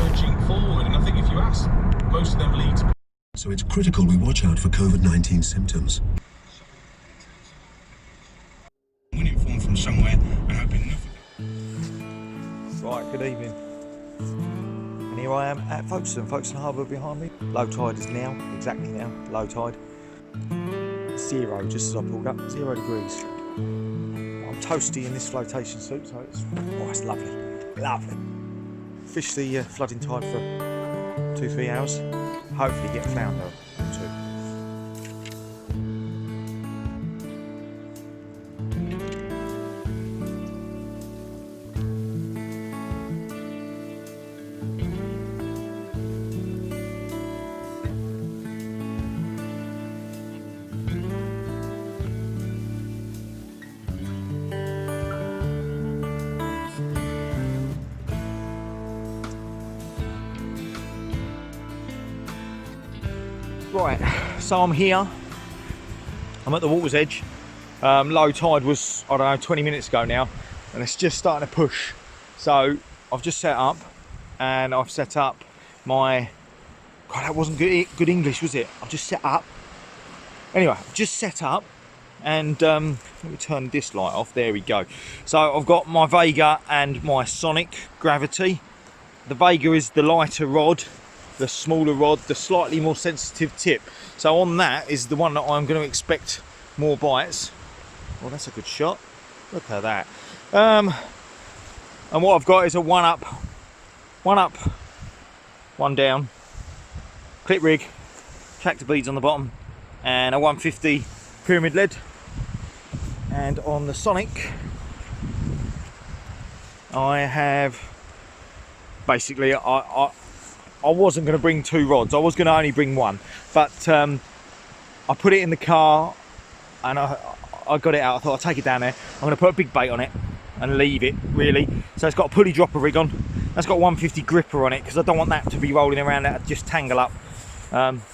nudging forward, and I think if you ask most of them leads. So it's critical we watch out for COVID-19 symptoms. Winning form from somewhere and hoping nothing. Right, good evening. And here I am at Folkestone Harbour behind me. Low tide is now, exactly now, low tide. 0, just as I pulled up, 0 degrees. I'm toasty in this flotation suit, so it's lovely, lovely. Fish the flooding tide for 2-3 hours. Hopefully get found though, too. Right, so I'm here. I'm at the water's edge. Low tide was, I don't know, 20 minutes ago now, and it's just starting to push. So I've just set up, and I've set up my, God, that wasn't good English, was it? I've just set up. Anyway, I've just set up, and let me turn this light off. There we go. So I've got my Vega and my Sonic Gravity. The Vega is the lighter rod, the smaller rod, the slightly more sensitive tip. So on that is the one that I'm going to expect more bites. Well, that's a good shot. Look at that. And what I've got is a one up, one down, clip rig, tractor beads on the bottom, and a 150 pyramid lead. And on the Sonic, I have basically I wasn't going to bring 2 rods. I was going to only bring 1, but I put it in the car and I got it out. I thought I'll take it down there. I'm going to put a big bait on it and leave it, really. So it's got a pulley dropper rig on. That's got a 150 gripper on it because I don't want that to be rolling around. That just tangle up.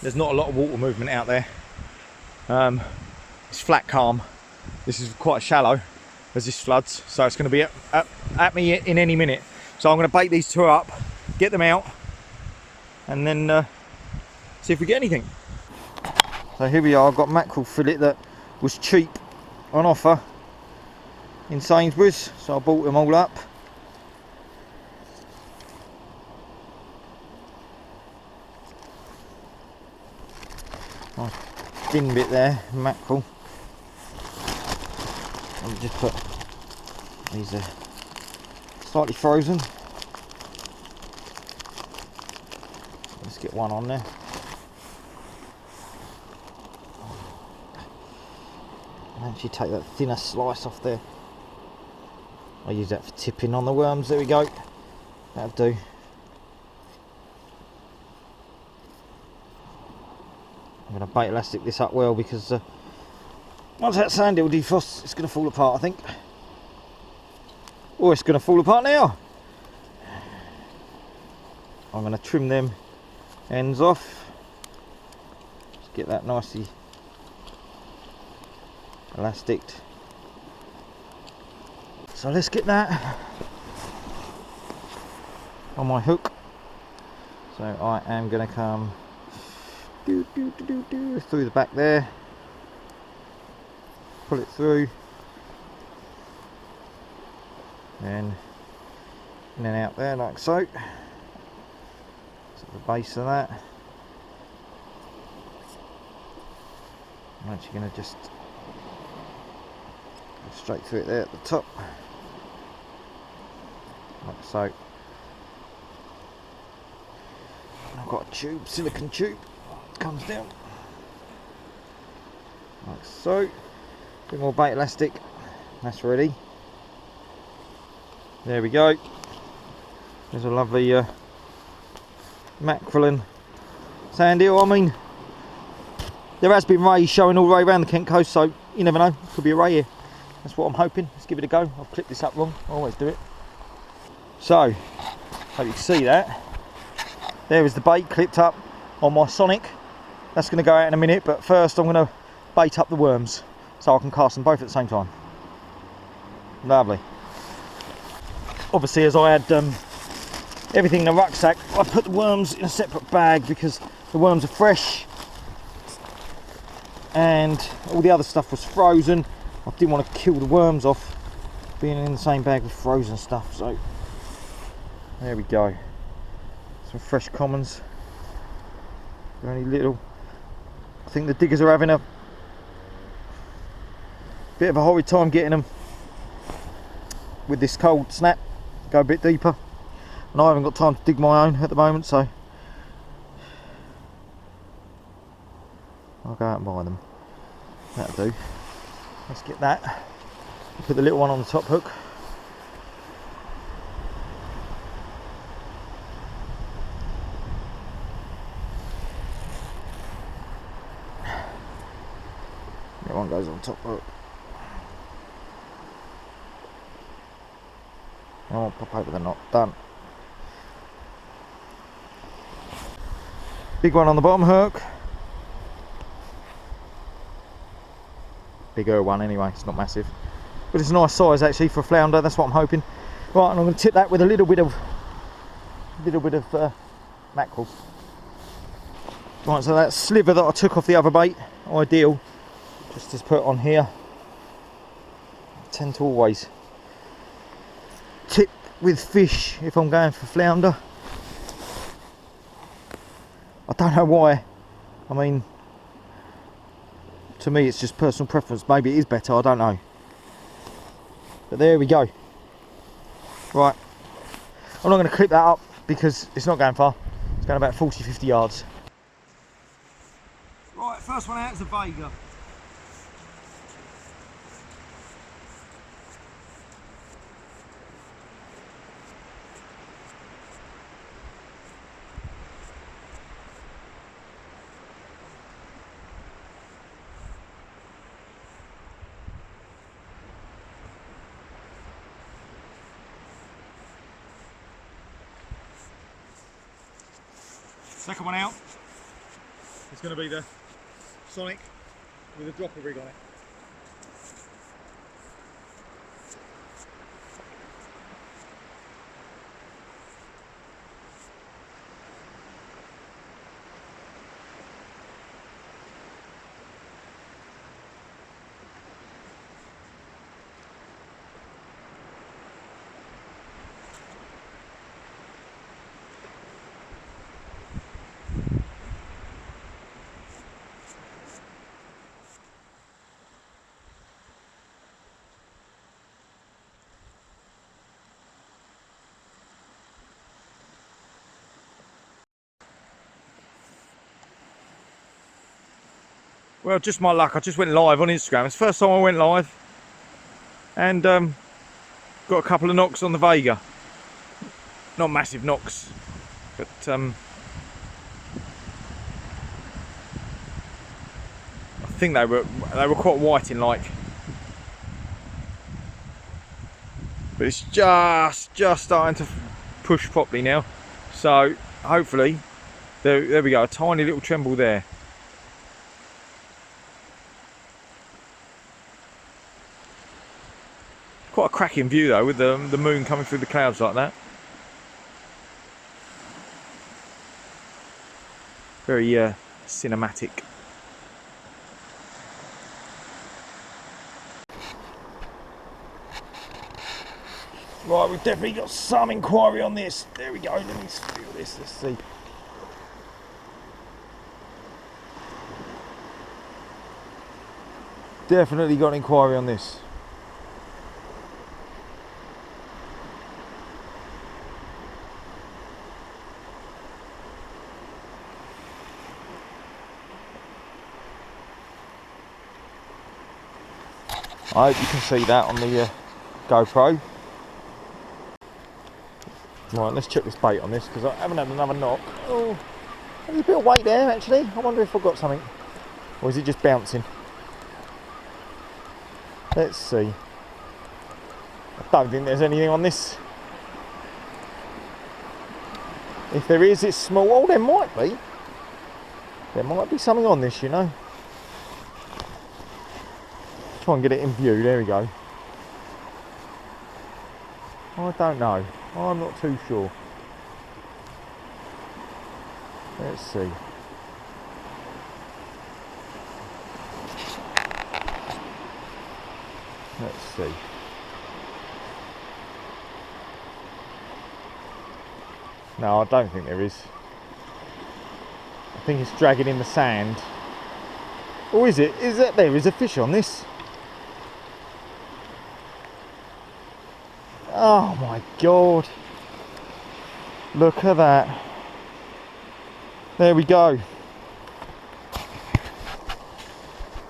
There's not a lot of water movement out there. It's flat calm. This is quite shallow as this floods, so it's going to be at me in any minute. So I'm going to bait these 2 up, get them out, and then see if we get anything. So here we are. I've got mackerel fillet that was cheap on offer in Sainsbury's, so I bought them all up. Nice thin bit there, mackerel. Let me just put these slightly frozen. Let's get one on there. And actually take that thinner slice off there. I use that for tipping on the worms. There we go. That'll do. I'm going to bait elastic this up well because once that sand hill defrosts, it's going to fall apart, I think. Oh, it's going to fall apart now. I'm going to trim them ends off. Just get that nicely elasticed. So let's get that on my hook. So I am going to come through the back there, pull it through, and in and out there like so. The base of that. I'm actually going to just go straight through it there at the top, like so. I've got a tube, silicone tube, comes down like so. A bit more bait elastic. That's ready. There we go. There's a lovely mackerel and sand eel. I mean, there has been rays showing all the way around the Kent coast, so you never know, could be a ray here. That's what I'm hoping. Let's give it a go. I've clipped this up wrong, I always do it. So, hope you can see that. There is the bait clipped up on my Sonic. That's going to go out in a minute, but first I'm going to bait up the worms so I can cast them both at the same time. Lovely. Obviously, as I had everything in the rucksack. I put the worms in a separate bag because the worms are fresh and all the other stuff was frozen. I didn't want to kill the worms off being in the same bag with frozen stuff, so there we go. Some fresh commons. They're only little. I think the diggers are having a bit of a horrid time getting them with this cold snap. Go a bit deeper, and I haven't got time to dig my own at the moment, so I'll go out and buy them. That'll do. Let's get that. Put the little one on the top hook. That one goes on top hook. I'll pop over the knot. Done. Big one on the bottom hook. Bigger one anyway, it's not massive. But it's a nice size actually for a flounder, that's what I'm hoping. Right, and I'm going to tip that with a little bit of mackerel. Right, so that sliver that I took off the other bait, ideal, just to put on here. I tend to always tip with fish if I'm going for flounder. I don't know why. I mean, to me it's just personal preference. Maybe it is better, I don't know. But there we go. Right, I'm not going to clip that up because it's not going far. It's going about 40-50 yards. Right, first one out is a Vega. Second one out is going to be the Sonic with a dropper rig on it. Well, just my luck, I just went live on Instagram. It's the first time I went live. And got a couple of knocks on the Vega. Not massive knocks, but I think they were quite whiting like. But it's just starting to push properly now. So hopefully, there we go, a tiny little tremble there. Quite a cracking view though, with the moon coming through the clouds like that. Very cinematic. Right, we've definitely got some inquiry on this. There we go, let me feel this, let's see. Definitely got an inquiry on this. I hope you can see that on the GoPro. Right, let's check this bait on this because I haven't had another knock. Oh, there's a bit of weight there actually. I wonder if I've got something. Or is it just bouncing? Let's see. I don't think there's anything on this. If there is, it's small. Oh, there might be. There might be something on this, you know. Try and get it in view. There we go. I don't know. I'm not too sure. Let's see. Let's see. No, I don't think there is. I think it's dragging in the sand. Or is it? Is that there is a fish on this? Oh my God. Look at that. There we go.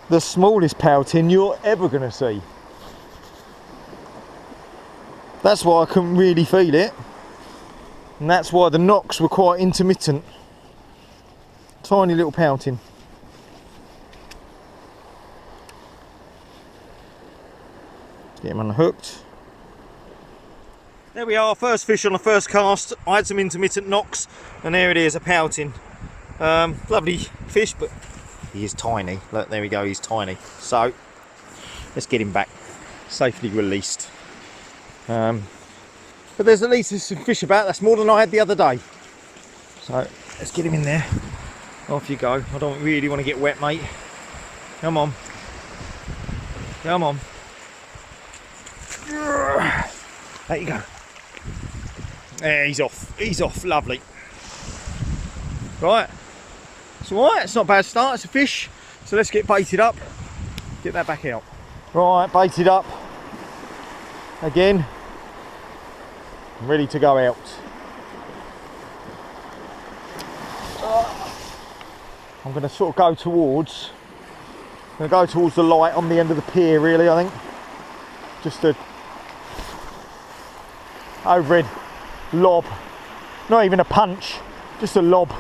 The smallest pouting you're ever going to see. That's why I couldn't really feel it. And that's why the knocks were quite intermittent. Tiny little pouting. Get him unhooked. There we are, first fish on the first cast. I had some intermittent knocks and there it is, a pouting. Lovely fish, but he is tiny. Look, there we go, he's tiny. So let's get him back, safely released. But there's at least some fish about. That's more than I had the other day. So let's get him in there. Off you go. I don't really want to get wet, mate. Come on. Come on. There you go. There, he's off. He's off. Lovely. Right. It's alright. It's not a bad start. It's a fish. So let's get baited up. Get that back out. Right, baited up. Again. Ready to go out. I'm going to sort of go towards the light on the end of the pier, really, I think. Just a overhead lob. Not even a punch, just a lob.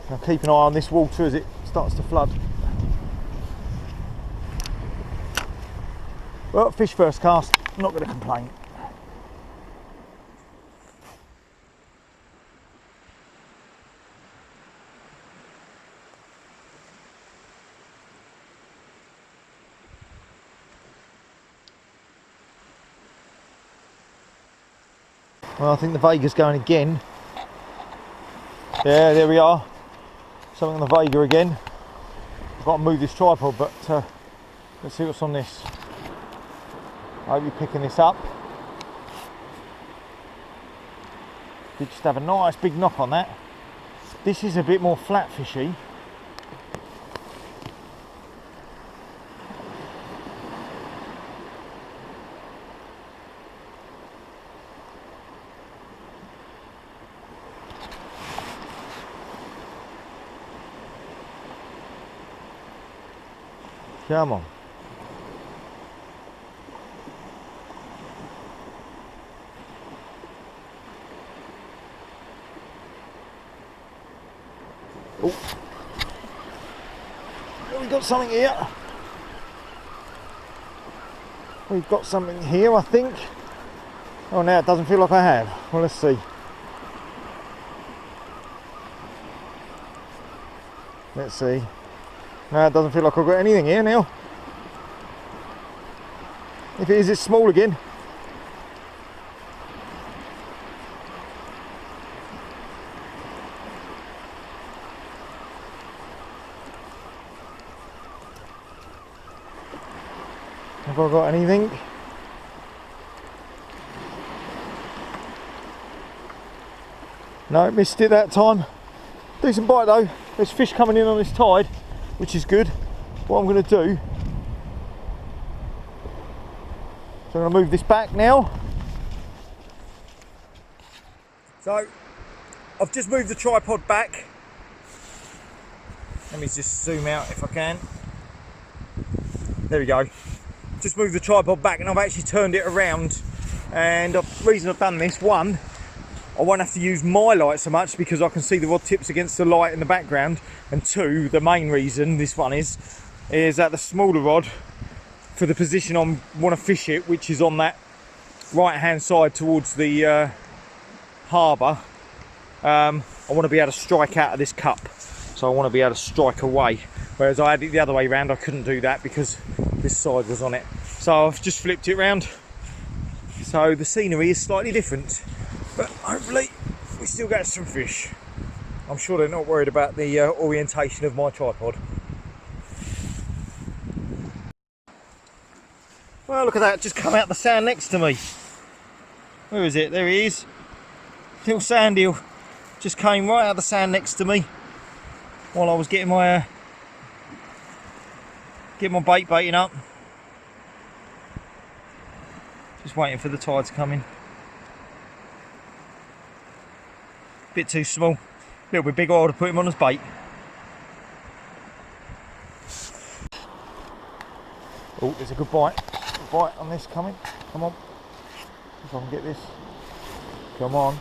Now keep an eye on this water as it starts to flood. Well, fish first cast, I'm not going to complain. Well, I think the Vega's going again. Yeah, there we are. Something on the Vega again. I've got to move this tripod, but let's see what's on this. I hope you're picking this up. Did just have a nice big knock on that. This is a bit more flat fishy. Come on. Oh. We've got something here. We've got something here, I think. Oh, now it doesn't feel like I have. Well, let's see. Let's see. No, it doesn't feel like I've got anything here now. If it is, it's small again. Have I got anything? No, missed it that time. Decent bite though. There's fish coming in on this tide, which is good. What I'm going to do, so I'm going to move this back now. So I've just moved the tripod back. Let me just zoom out if I can. There we go. Just moved the tripod back and I've actually turned it around. And the reason I've done this, one, I won't have to use my light so much because I can see the rod tips against the light in the background. And two, the main reason this one is that the smaller rod, for the position I want to fish it, which is on that right hand side towards the harbour, I want to be able to strike out of this cup. So I want to be able to strike away. Whereas I had it the other way around, I couldn't do that because this side was on it. So I've just flipped it around. So the scenery is slightly different. But hopefully still got some fish. I'm sure they're not worried about the orientation of my tripod. Well, look at that, just come out the sand next to me. Where is it? There he is. Little sand eel just came right out of the sand next to me while I was getting my bait baiting up. Just waiting for the tide to come in. Bit too small. A little bit bigger, I would have put him on as bait. Oh, there's a good bite. Good bite on this coming. Come on. If I can get this. Come on.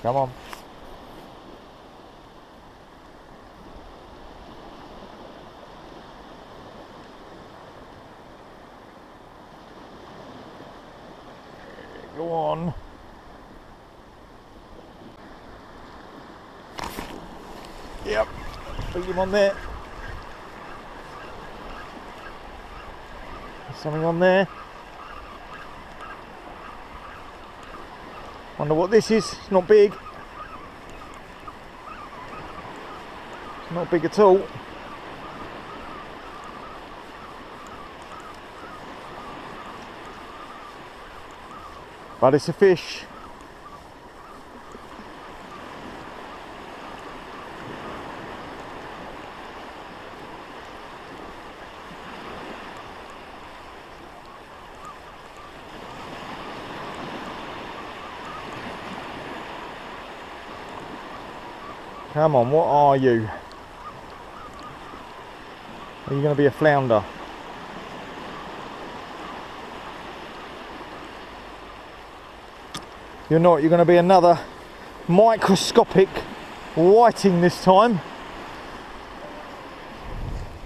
Come on. Go on. Yep. Put him on there. There's something on there. Wonder what this is. It's not big. It's not big at all. But it's a fish. Come on, what are you? Are you going to be a flounder? You're not, you're going to be another microscopic whiting this time.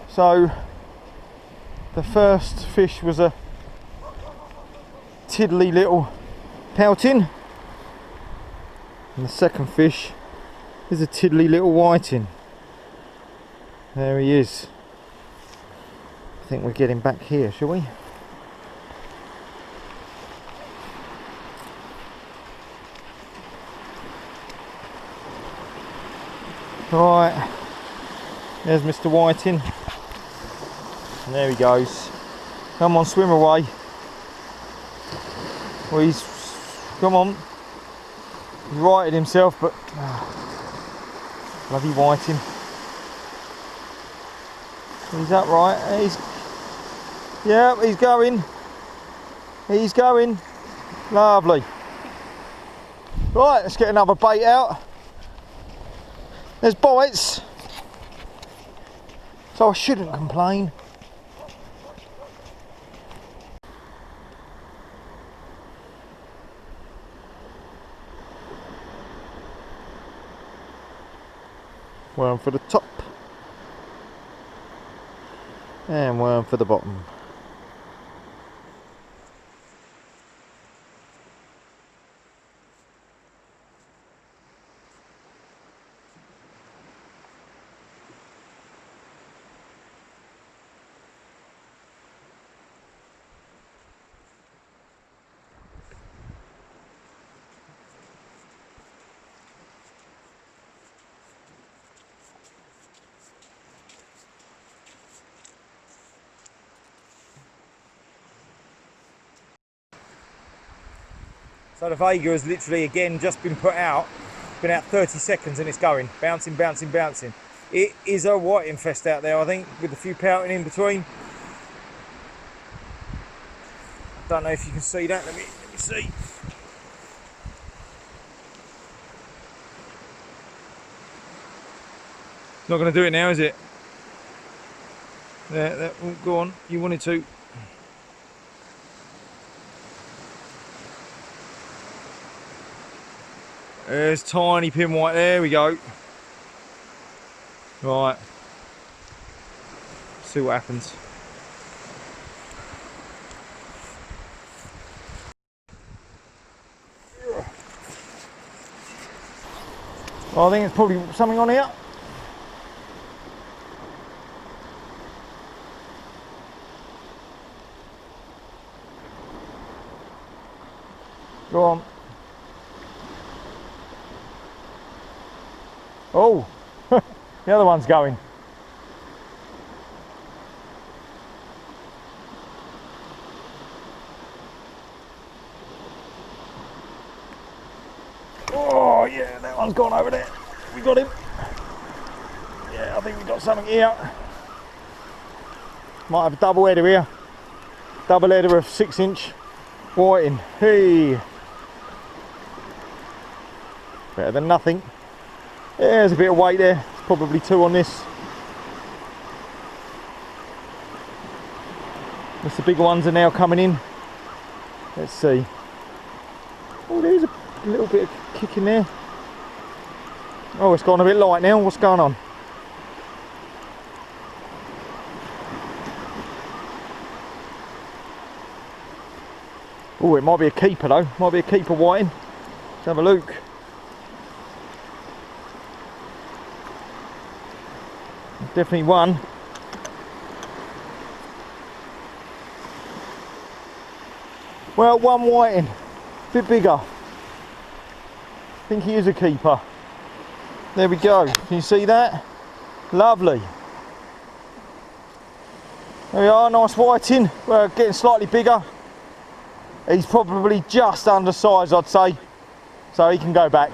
So the first fish was a tiddly little pouting, and the second fish is a tiddly little whiting. There he is. I think we're getting back here, shall we? Right, there's Mr. Whiting, and there he goes. Come on, swim away. Well, come on. He's righted himself, but bloody Whiting. He's upright. Yeah, he's going. He's going. Lovely. Right, let's get another bait out. There's bites, so I shouldn't complain. Worm for the top and worm for the bottom. So the Vega has literally again just been put out, been out 30 seconds and it's going, bouncing, bouncing, bouncing. It is a white infest out there, I think, with a few pouting in between. Don't know if you can see that, let me see. Not going to do it now, is it? There, oh, go on, you wanted to. There's tiny pin white, there we go. Right. See what happens. Well, I think it's probably something on here. Go on. Oh, the other one's going. Oh yeah, that one's gone over there. We got him. Yeah, I think we got something here. Might have a double header here. Double header of 6-inch whiting. Hey, better than nothing. Yeah, there's a bit of weight there. It's probably 2 on this. That's the bigger ones are now coming in. Let's see. Oh, there's a little bit of kick in there. Oh, it's gone a bit light now. What's going on? Oh, it might be a keeper though. Might be a keeper whiting. Let's have a look. Definitely one. Well, one whiting. Bit bigger. I think he is a keeper. There we go. Can you see that? Lovely. There we are, nice whiting. We're getting slightly bigger. He's probably just undersized, I'd say. So he can go back.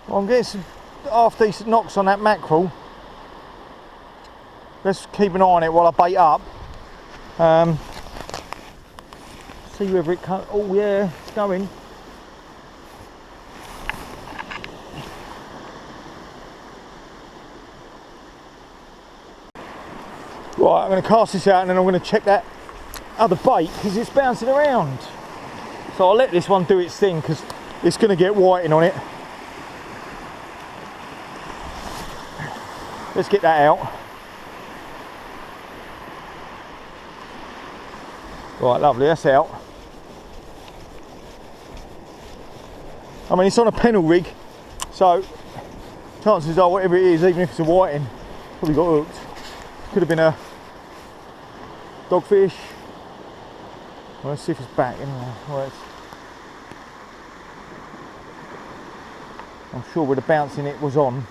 Well, I'm getting some half decent knocks on that mackerel. Let's keep an eye on it while I bait up. See whether it comes. Oh yeah, it's going. Right, I'm going to cast this out and then I'm going to check that other bait because it's bouncing around. So I'll let this one do its thing because it's going to get whiting on it. Let's get that out. Right, lovely, that's out. I mean, it's on a pennel rig, so chances are whatever it is, even if it's a whiting, probably got hooked. Could have been a dogfish. Well, let's see if it's back anyway. Well, I'm sure with the bouncing it was on.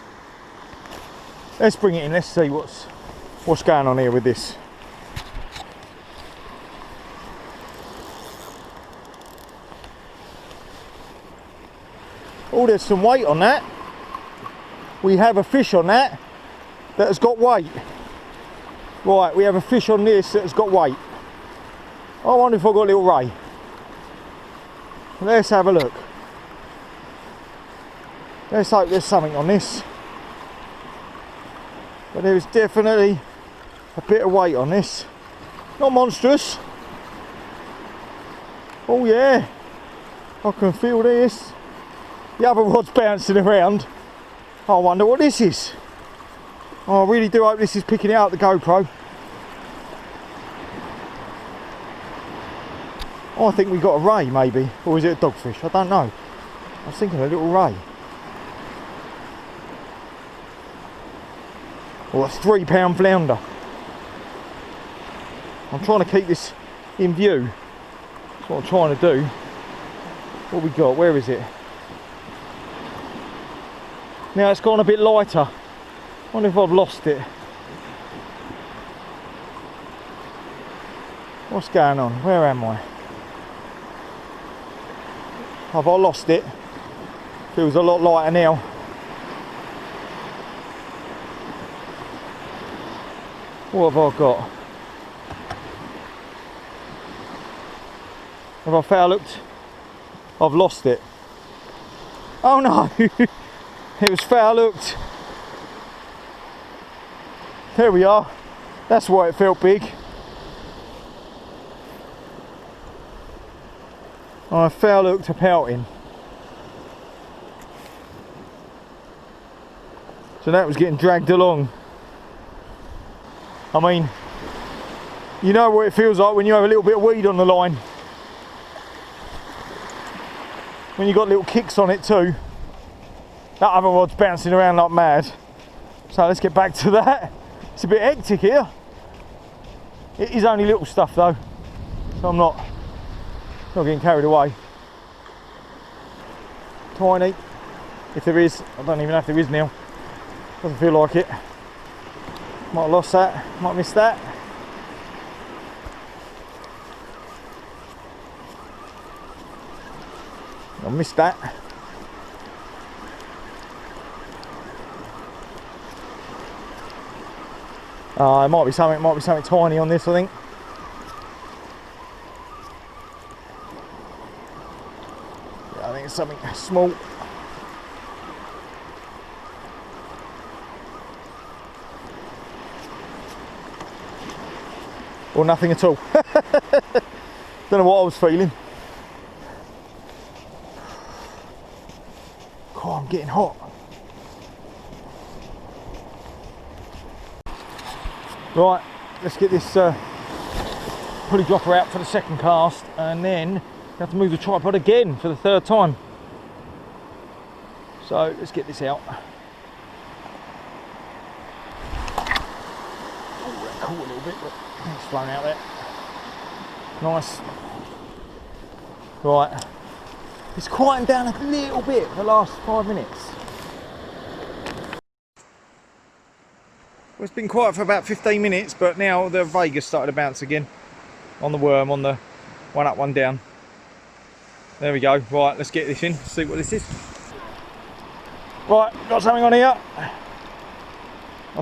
Let's bring it in, let's see what's going on here with this. Oh, there's some weight on that. We have a fish on that has got weight. Right, we have a fish on this that has got weight. I wonder if I've got a little ray. Let's have a look. Let's hope there's something on this. But there is definitely a bit of weight on this. Not monstrous. Oh yeah, I can feel this. The other rod's bouncing around. I wonder what this is. Oh, I really do hope this is picking it out the GoPro. Oh, I think we got a ray maybe, or is it a dogfish? I don't know. I was thinking a little ray. Well, that's £3 flounder. I'm trying to keep this in view. That's what I'm trying to do. What we got? Where is it? Now it's gone a bit lighter. I wonder if I've lost it. What's going on? Where am I? Have I lost it? Feels a lot lighter now. What have I got? Have I foul hooked? I've lost it. Oh no! It was foul hooked. There we are. That's why it felt big. I foul hooked a pouting. So that was getting dragged along. I mean, you know what it feels like when you have a little bit of weed on the line. When you got little kicks on it too. That other rod's bouncing around like mad. So let's get back to that. It's a bit hectic here. It is only little stuff though, so I'm not getting carried away. Tiny, if there is. I don't even know if there is now. Doesn't feel like it. Might have lost that, might have missed that. I missed that. It might be something tiny on this, I think. Yeah, I think it's something small. Or nothing at all. Don't know what I was feeling. God, I'm getting hot. Right, let's get this pulley dropper out for the second cast, and then we have to move the tripod again for the third time. So let's get this out. Oh, that caught a little bit, but it's flown out there. Nice. Right, it's quieting down a little bit for the last 5 minutes. Well, it's been quiet for about 15 minutes, but now the Vegas started to bounce again on the worm, on the one up, one down. There we go. Right, let's get this in, see what this is. Right, got something on here. I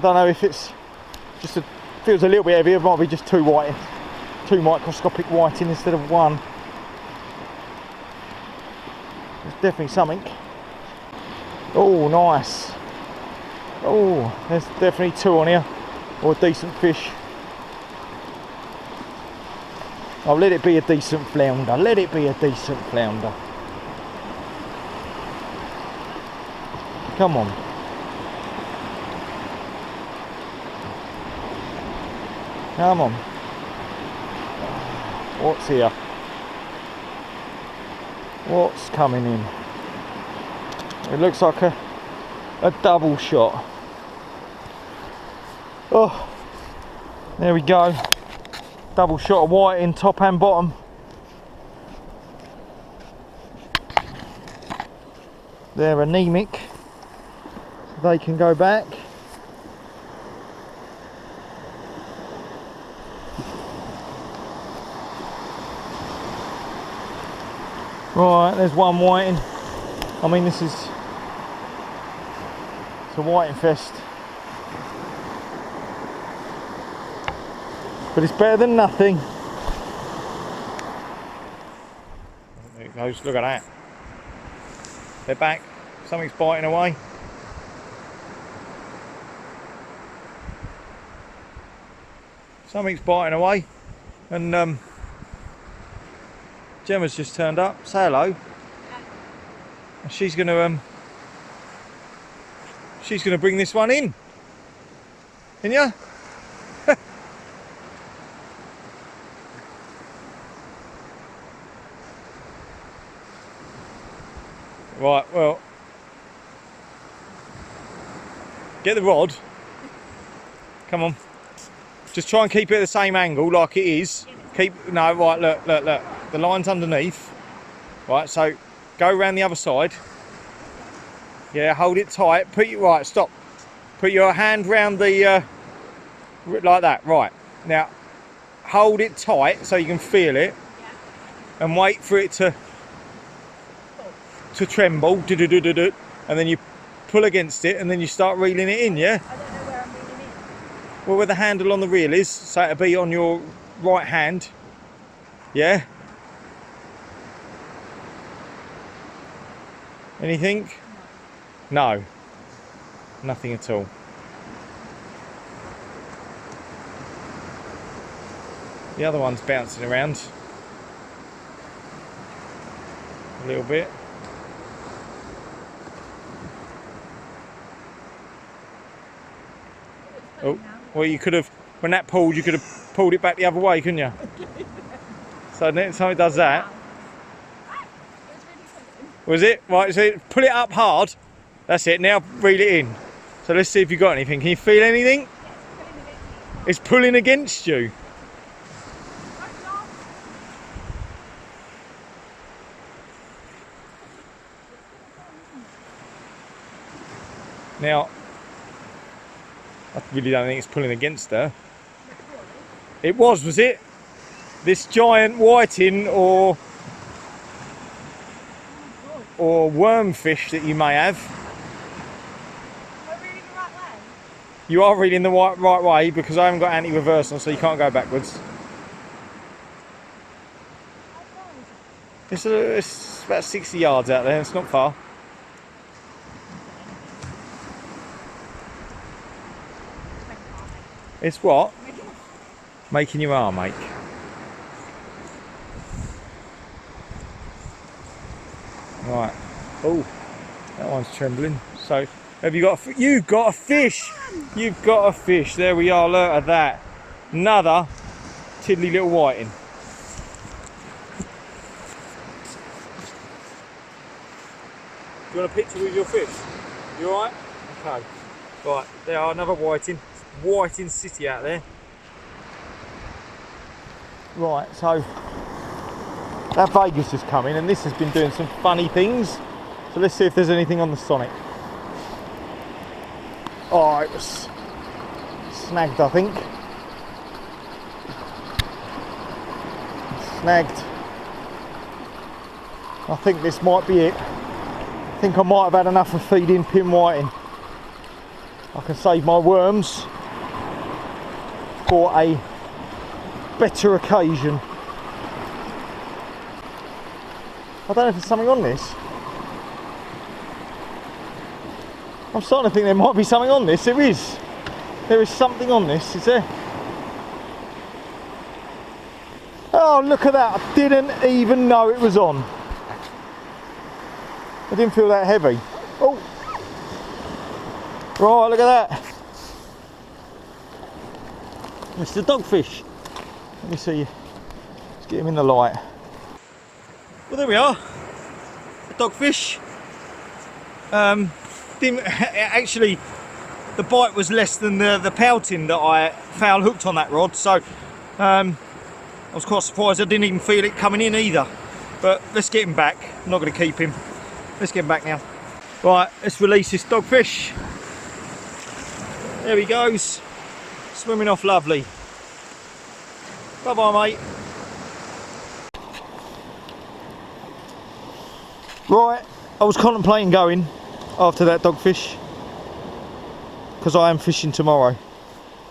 don't know if it's just feels a little bit heavier. It might be just two microscopic whiting instead of one. There's definitely something. Oh, nice. Oh, there's definitely two on here, or a decent fish. Oh, let it be a decent flounder. Let it be a decent flounder. Come on. Come on. What's here? What's coming in? It looks like a double shot. Oh, there we go. Double shot of white in top and bottom. They're anemic, so they can go back. Right, there's one whiting. I mean, it's a whiting fest. But it's better than nothing. There it goes, look at that. They're back. Something's biting away. Something's biting away. And Gemma's just turned up. Say hello. And she's gonna bring this one in. Can ya? Right, well, get the rod. Come on. Just try and keep it at the same angle like it is. No, right, look. The line's underneath. Right, so go around the other side. Yeah, hold it tight. Stop. Put your hand round the, like that, right. Now, hold it tight so you can feel it. Yeah. And wait for it to tremble, and then you pull against it, and then you start reeling it in, yeah? I don't know where I'm reeling in. Well, where the handle on the reel is, so it'll be on your right hand, yeah? Anything? No. Nothing at all. The other one's bouncing around a little bit. Oh, well, you could have, when that pulled, you could have pulled it back the other way, couldn't you? So next time it does that. Was it? Right, so pull it up hard. That's it. Now reel it in. So let's see if you got anything. Can you feel anything? It's pulling against you. Now, I really don't think it's pulling against her. It was it? This giant whiting or wormfish that you may have. Am I reading the right way? You are reading the right way because I haven't got anti-reversal, so you can't go backwards. It's about 60 yards out there, it's not far. It's what? Making your arm ache. Right. Oh, that one's trembling. So, have you got? You've got a fish. You've got a fish. There we are. Look at that. Another tiddly little whiting. Do you want a picture with your fish? You all right? Okay. Right. There are another whiting. Whiting city out there. Right. So. That Vegas is coming and this has been doing some funny things. So let's see if there's anything on the Sonic. Oh, it was snagged, I think. Snagged. I think this might be it. I think I might have had enough of feeding pin whiting. I can save my worms for a better occasion. I don't know if there's something on this. I'm starting to think there might be something on this. There is. There is something on this, is there? Oh, look at that. I didn't even know it was on. I didn't feel that heavy. Oh. Right, look at that. It's the dogfish. Let me see. Let's get him in the light. Well, there we are, a dogfish. Actually, the bite was less than the pouting that I foul hooked on that rod, so I was quite surprised. I didn't even feel it coming in either. But let's get him back. I'm not going to keep him. Let's get him back now. Right, let's release this dogfish. There he goes, swimming off lovely. Bye bye, mate. Right, I was contemplating going after that dogfish because I am fishing tomorrow.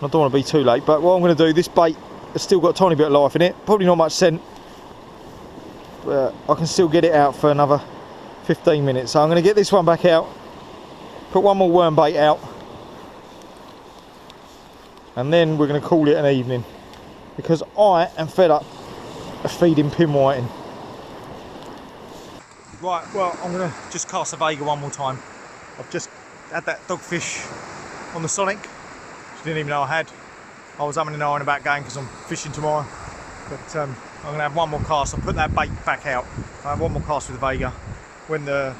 I don't want to be too late, but what I'm going to do, this bait has still got a tiny bit of life in it, probably not much scent, but I can still get it out for another 15 minutes. So I'm going to get this one back out, put one more worm bait out, and then we're going to call it an evening because I am fed up of feeding pin whiting. Right, well, I'm going to just cast a Vega one more time. I've just had that dogfish on the Sonic, which I didn't even know I had. I was umming and ahhing about going because I'm fishing tomorrow. But I'm going to have one more cast. I'll put that bait back out. I have one more cast with the Vega. When the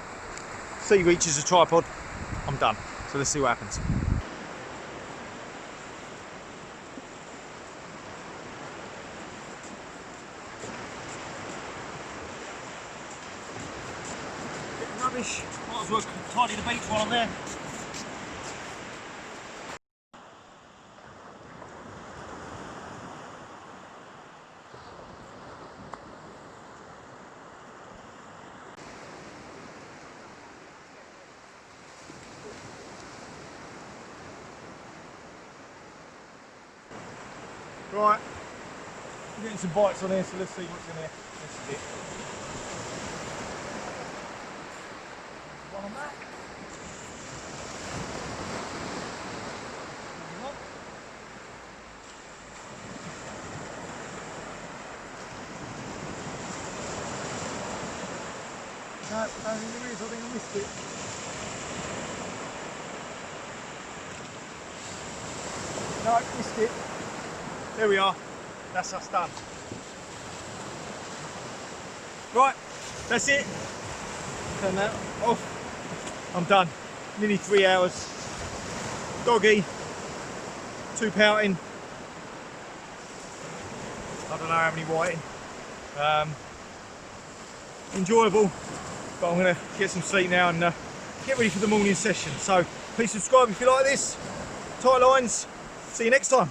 sea reaches a tripod, I'm done. So let's see what happens. Rubbish. Might as well tidy the beach while I'm there. Right, we're getting some bites on here, so let's see what's in here. This is it. One on that. No, I don't think there is. I think I missed it. No, missed it. There we are. That's us done. Right, that's it. Turn that off. I'm done. nearly 3 hours. Doggy, 2 pouting. I don't know how many whiting. Enjoyable, but I'm gonna get some sleep now and get ready for the morning session. So please subscribe if you like this. Tight lines. See you next time.